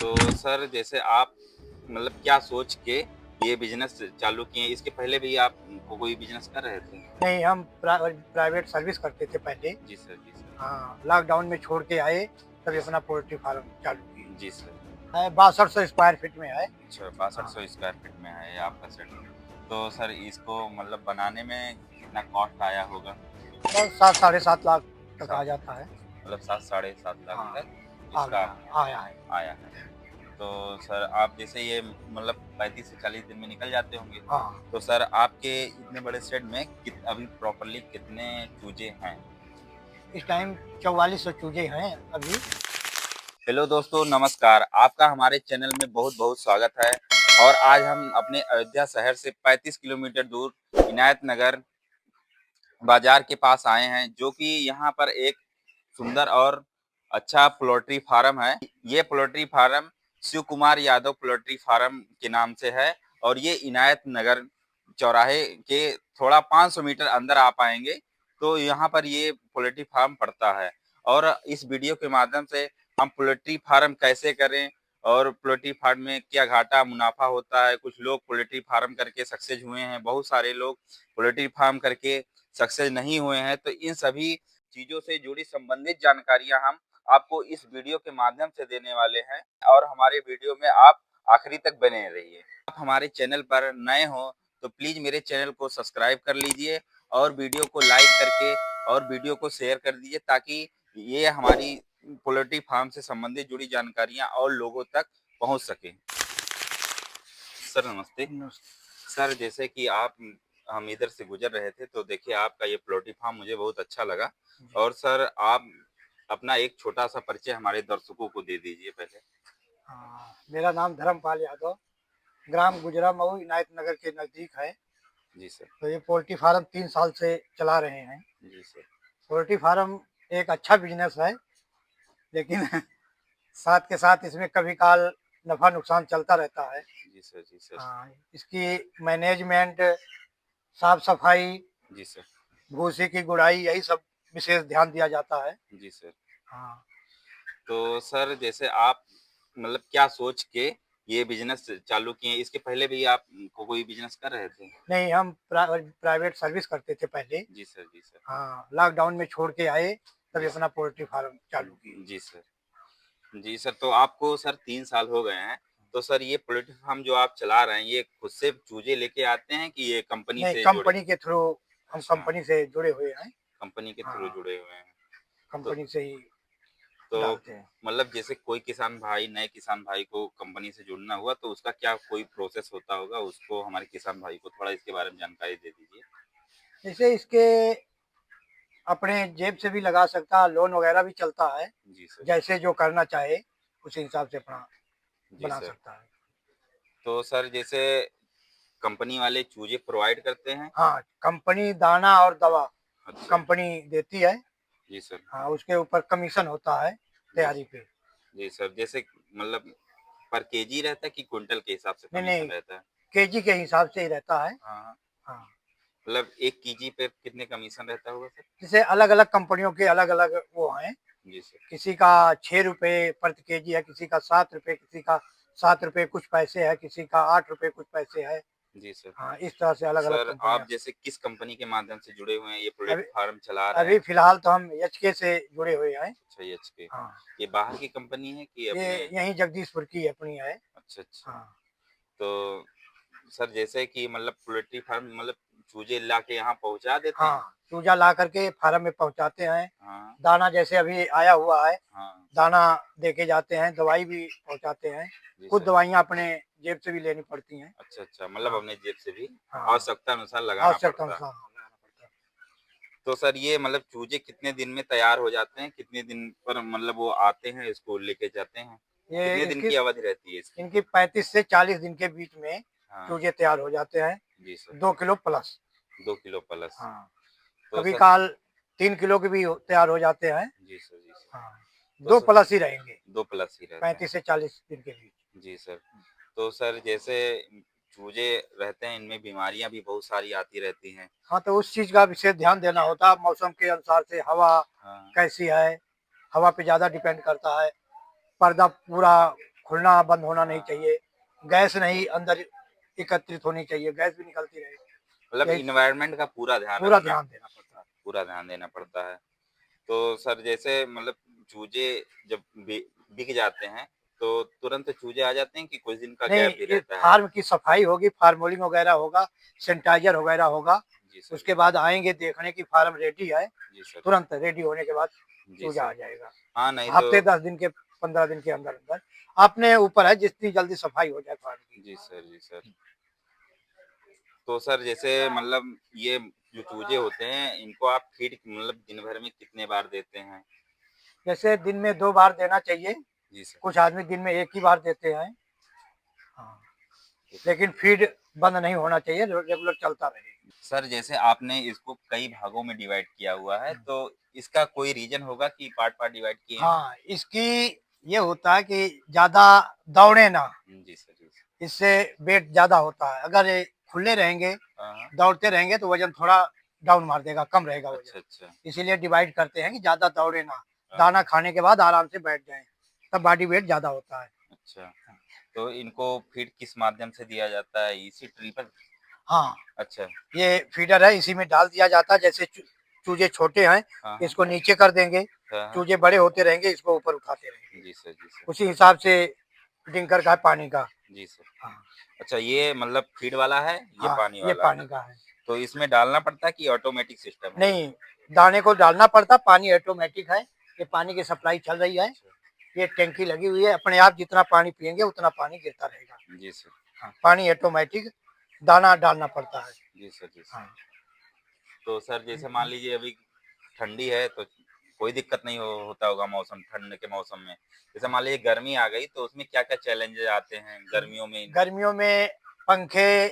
तो सर जैसे आप मतलब क्या सोच के ये बिजनेस चालू किए? इसके पहले भी आप कोई बिजनेस कर रहे थे? नहीं, हम प्राइवेट सर्विस करते थे पहले। जी सर, जी सर। हाँ, लॉकडाउन में छोड़ के आए, तभी अपना पोल्ट्री फार्म चालू किए। जी सर। है 6200 स्क्वायर फीट में है। अच्छा, हाँ, 6200 स्क्वायर फीट में है ये आपका सेटअप। तो सर इसको मतलब बनाने में कितना कॉस्ट आया होगा? बस 7 साढ़े 7 लाख तक आ 7 जाता है। मतलब 7 साढ़े 7 लाख हाँ, तक आ इसका गया, आया है। आया है। तो सर आप जैसे ये मतलब 35 से 40 दिन में निकल जाते होंगे। हाँ, तो सर आपके इतने बड़े शेड में अभी प्रॉपर्ली कितने चूजे हैं? इस टाइम 4400 चूजे हैं अभी। हेलो दोस्तों, नमस्कार। आपका हमारे चैनल में बहुत-बहुत स्वागत है। और आज हम अपने अयोध्या शहर से 35 किलोमीटर दूर इनायत नगर बाजार के पास आए हैं, जो कि यहाँ पर एक सुंदर और अच्छा पोल्ट्री फार्म है। ये poultry farm Shiv Kumar Yadav poultry farm के नाम से है और ये इनायत नगर चौराहे के थोड़ा 500 मीटर अंदर आप आएंगे तो यहाँ पर ये पोल्ट्री फार्म पड़ता है। और इस वीडियो के माध्यम से हम पोल्ट्री फार्म कैसे करें और पोल्ट्री फार्म में क्या घाटा मुनाफा होता है। कुछ लोग पोल्ट्री फार्म करके सक्सेस हुए हैं, बहुत सारे लोग पोल्ट्री फार्म करके सक्सेस नहीं हुए हैं। तो इन सभी चीजों से जुड़ी संबंधित जानकारियां हम आपको इस वीडियो के माध्यम से देने वाले हैं और हमारे वीडियो में आप आखिरी तक बने रहिए। आप हमारे चैनल पर नए हो तो प्लीज मेरे चैनल को सब्सक्राइब कर लीजिए और वीडियो को लाइक करके और वीडियो को शेयर कर दीजिए ताकि ये हमारी पोल्ट्री फार्म से संबंधित जुड़ी जानकारियां और लोगों तक पहुंच सके। सर नमस्ते। सर जैसे कि आप हम इधर से गुजर रहे थे तो देखिए आपका ये पोल्ट्री फार्म मुझे बहुत अच्छा लगा। और सर आप अपना एक छोटा सा परिचय हमारे दर्शकों को दे दीजिए पहले। हाँ, मेरा नाम धर्मपाल यादव, ग्राम गुजरा मऊ इनायत नगर के नज़दीक है। जी सर। तो ये पोल्ट्री फार्म 3 साल से चला रहे हैं। जी सर। पोल्ट्री फार्म एक अच्छा बिज़नेस है, लेकिन साथ के साथ इसमें कभी-काल नफ़ा-नुकसान चलता रहता है। जी सर। जी सर। हाँ, इसकी मैनेजमेंट, साफ-सफाई, जी सर। भूसे की गुड़ाई, यही सब विशेष ध्यान दिया जाता है। जी सर। हाँ, तो सर जैसे आप मतलब क्या सोच के ये बिजनेस चालू किए? इसके पहले भी आप कोई बिजनेस कर रहे थे? नहीं, हम प्राइवेट सर्विस करते थे पहले। जी सर। जी सर। हाँ, लॉकडाउन में छोड़ के आए, तभी जी अपना पोल्ट्री फार्म चालू किए। सर। जी सर। जी सर, तो आपको सर 3 साल हो गए हैं। तो सर ये पोल्ट्री फार्म जो आप चला रहे हैं, ये खुद से चूजे लेके आते हैं कि ये कंपनी नहीं, से जुड़े? कंपनी के थ्रू, हम अच्छा, कंपनी से जुड़े हुए हैं। कंपनी के थ्रू हाँ, जुड़े हुए हैं। तो कंपनी से ही तो डालते हैं। मतलब जैसे कोई किसान भाई नए किसान भाई को कंपनी से जुड़ना हुआ तो उसका क्या कोई प्रोसेस होता होगा? उसको हमारे किसान भाई को थोड़ा इसके बारे में जानकारी दे दीजिए। जैसे इसके अपने जेब से भी लगा सकता है, लोन वगैरह भी चलता है। जी सर। जैसे जो करना चाहे, उसी हिसाब से अपना जी बना सर। सकता है। तो सर जैसे कंपनी वाले चूजे प्रोवाइड करते हैं? हाँ, कंपनी दाना और दवा अच्छा। कंपनी देती है। जी सर। हाँ, उसके ऊपर कमीशन होता है जी तैयारी पे। जी सर। जैसे मतलब पर केजी रहता है कि क्विंटल के हिसाब से नहीं, कमीशन नहीं, रहता है? केजी के हिसाब से ही रहता है। हाँ, हाँ। हाँ, मतलब 1 केजी पे कितने कमीशन रहता होगा सर? जैसे अलग-अलग कंपनियों के अलग-अलग वो हैं। जी सर। किसी का 6 रुपए प्रति केजी है, किसी का 7 रुपए, किसी का 7 रुपए कुछ पैसे है, किसी का 8 रुपए कुछ पैसे है। जी सर। हाँ, इस तरह से अलग-अलग सर कंपनियाँ। आप जैसे किस कंपनी के माध्यम से जुड़े हुए हैं, ये अभी पोल्ट्री फार्म चला रहे अभी हैं? फ़िलहाल तो हम एचके से जुड़े हुए हैं। अच्छा एचके। हाँ, ये बाहर की कंपनी है कि ये अपने? यहीं जगदीशपुर की अपनी है। अच्छा, अच्छा। हाँ, तो सर जैसे कि मतलब पोल्ट्री फार्म मतलब चूजे लाके यहाँ पहुँचा देते हैं? हाँ, चूजा ला करके फार्म में पहुँचाते हैं। हाँ, दाना जैसे अभी आया हुआ है, हाँ। दाना देके जाते हैं, दवाई भी पहुँचाते हैं। जी कुछ सर। दवाइयाँ अपने जेब से भी लेनी पड़ती हैं। अच्छा, अच्छा। मतलब हाँ, अपने जेब से भी हाँ, आवश्यकता अनुसार लगाना आवश्यकता पड़ता है। अनुसार हाँ, लगाना पड़ता है। तो सर ये मतलब चूजे कितने दिन में तैयार हो जाते हैं? कितने दिन पर मतलब वो आते हैं इसको लेके जाते हैं? ये कितने दिन इसकी की अवधि रहती है इसकी? इनकी 35 से 40 दिन के बीच में हाँ। चूजे तैयार हो जाते हैं, जी sir. 2 kilo plus. 2 kilo plus. हाँ, तो कभी सर काल 3 किलो के भी तैयार हो जाते हैं। जी सर, जी सर। हाँ, तो 2 सर प्लस ही रहेंगे, 2 प्लस ही रहते हैं। 35 से 40 दिन के बीच। जी सर। तो सर जैसे चूजे रहते हैं इनमें बीमारियाँ भी बहुत सारी आती रहती हैं। हाँ, तो उस चीज़ का विशेष ध्यान देना होता है, मौसम के अनुसार से हवा हाँ। कैसी है, हवा पे ज़्यादा डिपेंड करता है। पर्दा पूरा खुलना बंद होना नहीं चाहिए, गैस नहीं अंदर एकत्रित होनी चाहिए, गैस भी निकलती रहे। मतलब यही इन्वायरमेंट का पूरा ध्यान पूरा रखना ध्यान देना पड़ता है। पूरा ध्यान देना पड़ता है। तो सर जैसे मतलब चूजे जब बिक जाते हैं तो तुरंत चूजे आ जाते हैं कि कुछ दिन का नहीं, गैप भी ये रहता है? फार्म की सफाई होगी, फार्मोलिंग वगैरह होगा, सैनिटाइजर वगैरह होगा, जी सर। उसके बाद आएंगे देखने की फार्म रेडी है, जी सर। तुरंत रेडी होने के बाद जी चूजा सर। आ जाएगा। हाँ, नहीं तो हफ्ते 10 दिन के 15 दिन के अंदर अंदर अपने ऊपर है, जितनी जल्दी सफाई हो जाए फार्म की। जी सर, जी सर। तो सर जैसे मतलब ये जो चूजे होते हैं इनको आप फीड मतलब दिन भर में कितने बार देते हैं? जैसे दिन में 2 बार देना चाहिए, जी सर। कुछ आदमी दिन में 1 ही बार देते हैं। हाँ, ठीक है। लेकिन फीड बंद नहीं होना चाहिए, रेगुलर चलता रहे। सर जैसे आपने इसको कई भागों में डिवाइड किया हुआ है तो इसका कोई रीजन होगा कि पार्ट पार्ट डिवाइड किए हैं? हाँ, इसकी ये होता है कि ज़्यादा दौड़े ना, जी सर, जी सर। इससे वेट ज़्यादा होता है। अगर ये खुले रहेंगे, हाँ, हाँ। दौड़ते रहेंगे तो वज़न थोड़ा डाउन मार देगा, कम रहेगा अच्छा, वज़न। अच्छा। इसीलिए डिवाइड करते हैं कि ज़्यादा दौड़े ना, हाँ, दाना हाँ। खाने के बाद आराम से बैठ जाएँ, तब बॉडी वेट ज़्यादा होता है। अच्छा, तो इनको फीड किस माध्यम से दिया जाता है? इसी ट्री पर? हाँ, अच्छा। ये फीडर है, इसी में डाल दिया जाता है। जैसे चूजे छोटे हैं, हाँ, हाँ। इसको नीचे कर देंगे, हाँ, हाँ। चूजे बड़े होते रहेंगे, इसको ऊपर उठाते रहेंगे। जी सर, जी सर। उसी हिसाब से फिटिंग का है पानी का। जी सर। हाँ, अच्छा ये मतलब फीड वाला है, ये हाँ, पानी ये वाला है। पानी का है। तो इसमें डालना पड़ता है कि ऑटोमेटिक सिस्टम है ये? नहीं, दाने को डालना पड़ता, पानी ऑटोमेटिक है। ये पानी की सप्लाई चल रही है, अच्छा। ये टैंकी लगी हुई है, अपने आप जितना पानी पिएंगे उतना पानी गिरता रहेगा। जी सर। हाँ, पानी ऑटोमेटिक, दाना डालना पड़ता है। जी सर, जी सर। हाँ, तो सर जैसे मान लीजिए अभी ठंडी है तो कोई दिक्कत नहीं होता होगा मौसम ठंड के मौसम में। जैसे मान लीजिए गर्मी आ गई तो उसमें क्या-क्या चैलेंजेस आते हैं गर्मियों में? गर्मियों में पंखे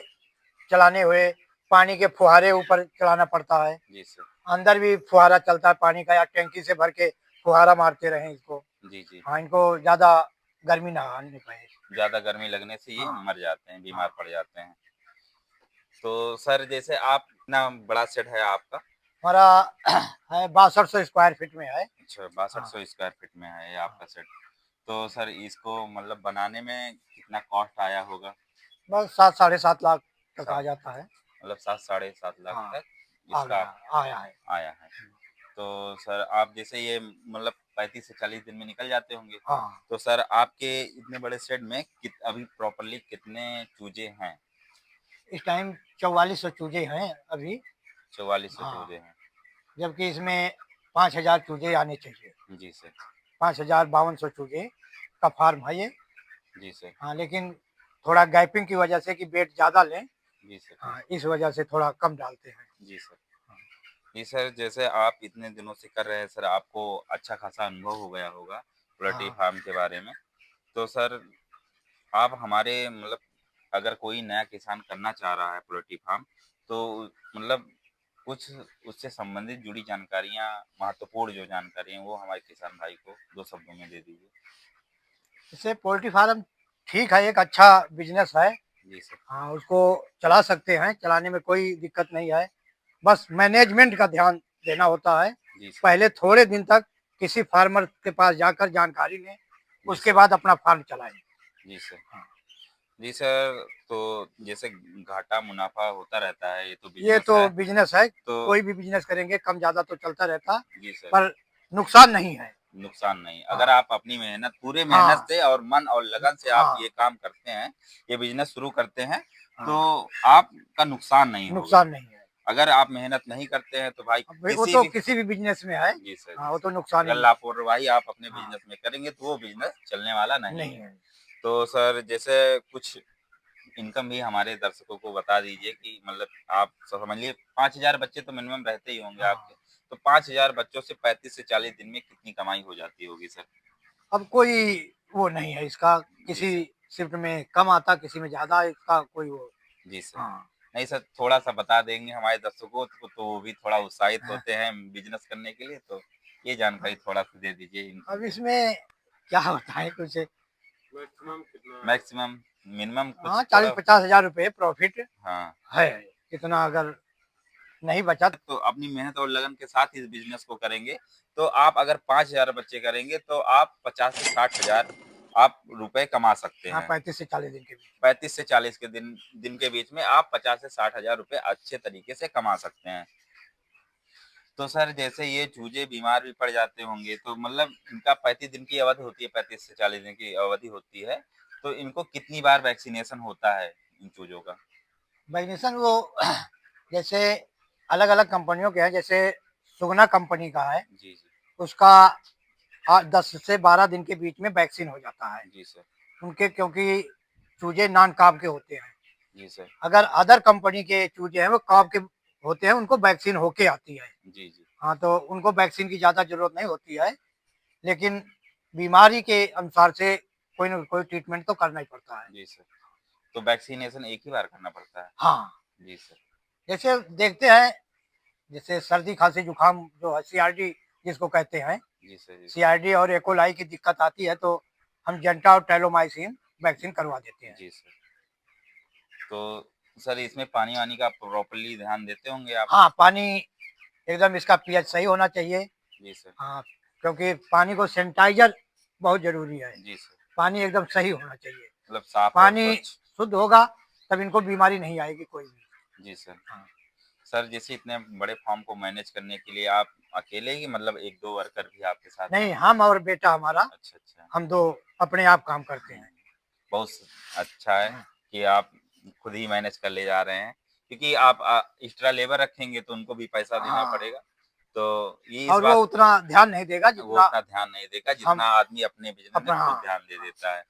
चलाने हुए, पानी के फुहारे ऊपर चलाना पड़ता है। जी सर। अंदर भी फुहारा चलता है पानी का, या टैंकी से भर के फुहारा मारते रहें इसको। जी, जी। हाँ, इनको ज़्यादा गर्मी ना आने पाए। ज़्यादा गर्मी लगने से ये हाँ, मर जाते हैं, बीमार हाँ। पड़ जाते हैं। तो सर जैसे आप इतना बड़ा शेड है आपका? हमारा है 6200 स्क्वायर फीट में है। अच्छा हाँ, 6200 स्क्वायर फीट में है ये हाँ। आपका शेड। तो सर इसको मतलब बनाने में कितना कॉस्ट आया होगा? बस 7 साढ़े 7 लाख तक आ सात जाता है। मतलब 7 साढ़े 7 लाख हाँ, तक आ इसका गया, आया है। आया है। तो सर आप जैसे ये मतलब 35 से 40 दिन में निकल जाते होंगे। हाँ, तो सर आपके इतने बड़े शेड में अभी प्रॉपर्ली कितने चूजे हैं? इस टाइम 4400 चूजे हैं अभी। 4400 हाँ, चूजे हैं। जबकि इसमें 5000 चूजे आने चाहिए। जी सर। 5200 चूजे का फार्म है ये। जी सर। हाँ, लेकिन थोड़ा गैपिंग की वजह से कि वेट ज़्यादा लें, जी सर। हाँ, इस वजह से थोड़ा कम डालते हैं। जी सर। जी सर, जैसे आप इतने दिनों से कर रहे हैं सर, आपको अच्छा खासा अनुभव हो गया होगा पोल्ट्री हाँ, फार्म के बारे में। तो सर आप हमारे मतलब अगर कोई नया किसान करना चाह रहा है पोल्ट्री फार्म, तो मतलब कुछ उससे संबंधित जुड़ी जानकारियाँ, महत्वपूर्ण जो जानकारी हैं, वो हमारे किसान भाई को 2 शब्दों में दे दीजिए। इससे पोल्ट्री फार्म ठीक है, एक अच्छा बिजनेस है। जी सर। हाँ, उसको चला सकते हैं, चलाने में कोई दिक्कत नहीं है। बस मैनेजमेंट का ध्यान देना होता है। जी सर। पहले थोड़े दिन तक किसी फार्मर के पास जाकर जानकारी लें, जी उसके सर। बाद अपना फार्म चलाएँ। जी सर। हाँ, जी सर, तो जैसे घाटा मुनाफ़ा होता रहता है, ये तो ये बिज़नेस तो है। बिजनेस है, तो कोई भी बिजनेस करेंगे कम ज़्यादा तो चलता रहता, जी सर। पर नुकसान नहीं है। नुकसान नहीं, अगर हाँ, आप अपनी मेहनत पूरे मेहनत हाँ, से और मन और लगन से आप हाँ, ये काम करते हैं, ये बिज़नेस शुरू करते हैं, तो हाँ, आपका नुकसान नहीं होगा। नुकसान नहीं है। अगर आप मेहनत नहीं करते हैं, तो भाई अब वो किसी तो भी किसी भी बिजनेस में है। जी सर, जी हाँ, वो सर। तो नुकसान अगर ही लापरवाही आप अपने हाँ, बिज़नेस में करेंगे, तो वो बिज़नेस चलने वाला नहीं नहीं है। है। तो सर जैसे कुछ इनकम भी हमारे दर्शकों को बता दीजिए कि मतलब आप समझिए 5000 बच्चे तो मिनिमम रहते ही होंगे हाँ, आपके। तो 5000 बच्चों से 35 से 40 दिन में कितनी कमाई हो जाती होगी सर? अब कोई वो नहीं है इसका, जी किसी सर। शिफ्ट में कम आता, किसी में ज़्यादा, इसका कोई वो जी सर। हाँ। नहीं सर, थोड़ा-सा बता देंगे हमारे दर्शकों को तो वो भी थोड़ा उत्साहित हाँ, होते हैं बिज़नेस करने के लिए, तो ये जानकारी थोड़ा-सा दे दीजिए इनकम अब के। इसमें क्या बताएँ कुछ। मैक्सिमम मिनिमम हाँ, कुछ थोड़ा 40-50 हज़ार रुपए प्रॉफ़िट हाँ। है। इतना अगर नहीं बचा तो अपनी मेहनत और लगन के साथ इस बिज़नेस को करेंगे, तो आप अगर 5000 बच्चे करेंगे, तो आप 50 से 60 हज़ार आप रुपए कमा सकते हाँ, हैं। 35 से 40 दिन के बीच। 35 से 40 के दिन दिन के बीच में आप 50 से 60 हजार रुपए अच्छे तरीके से कमा सकते हैं। तो सर जैसे ये चूजे बीमार भी पड़ जाते होंगे तो मतलब इनका 35 दिन की अवधि होती है, 35 से 40 दिन की अवधि होती है, तो इनको कितनी बार वैक्सीनेशन होता है इन चूजों का? वैक्सीनेशन वो जैसे अलग-अलग कंपनियों के हैं, जैसे सुगना कंपनी का है, जी, जी। उसका 10 से 12 दिन के बीच में वैक्सीन हो जाता है। जी सर। उनके क्योंकि चूजे नॉन-कॉप के होते हैं। जी सर। अगर अदर कंपनी के चूजे हैं वो कॉप के होते हैं, उनको वैक्सीन होके आती है। जी, जी। हाँ, तो उनको वैक्सीन की ज़्यादा ज़रूरत नहीं होती है, लेकिन बीमारी के अनुसार से कोई न कोई ट्रीटमेंट तो करना ही पड़ता है। जी सर। तो वैक्सीनेशन एक ही बार करना पड़ता है? हाँ, जी सर। जैसे देखते हैं, जैसे सर्दी, खाँसी, जुकाम जो है सीआरडी जिसको कहते हैं, जी सर, जी सर। सीआरडी और इकोलाई की दिक्कत आती है तो हम जेंटा और टैलोमाइसिन वैक्सीन करवा देते हैं। जी सर। तो सर इसमें पानी-वानी का प्रॉपर्ली ध्यान देते होंगे आप? हाँ, पानी एकदम इसका पीएच सही होना चाहिए। जी सर। हाँ, क्योंकि पानी को सैनिटाइज़र बहुत ज़रूरी है। जी सर। पानी एकदम सही होना चाहिए। मतलब साफ और पानी स्वच्छ। शुद्ध होगा तब इनको बीमारी नहीं आएगी कोई भी। जी सर। हाँ। सर जैसे इतने बड़े फार्म को मैनेज करने के लिए आप अकेले ही मतलब 1-2 वर्कर भी आपके साथ हैं? नहीं, हम और बेटा हमारा, अच्छा, अच्छा। हम 2 अपने आप काम करते हुँ, हैं। बहुत अच्छा है हाँ, कि आप खुद ही मैनेज कर ले जा रहे हैं, क्योंकि आप एक्स्ट्रा लेबर रखेंगे तो उनको भी पैसा देना हाँ, पड़ेगा। तो ये इस और वो बात उतना ध्यान नहीं देगा वो जितना उतना ध्यान नहीं देगा हम जितना आदमी अपने बिज़नेस में अपना। खुद हाँ, ध्यान दे हाँ। देता है।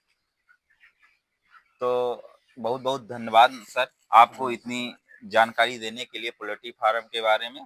तो बहुत-बहुत धन्यवाद सर, आपको इतनी जानकारी देने के लिए पोल्ट्री फार्म के बारे में।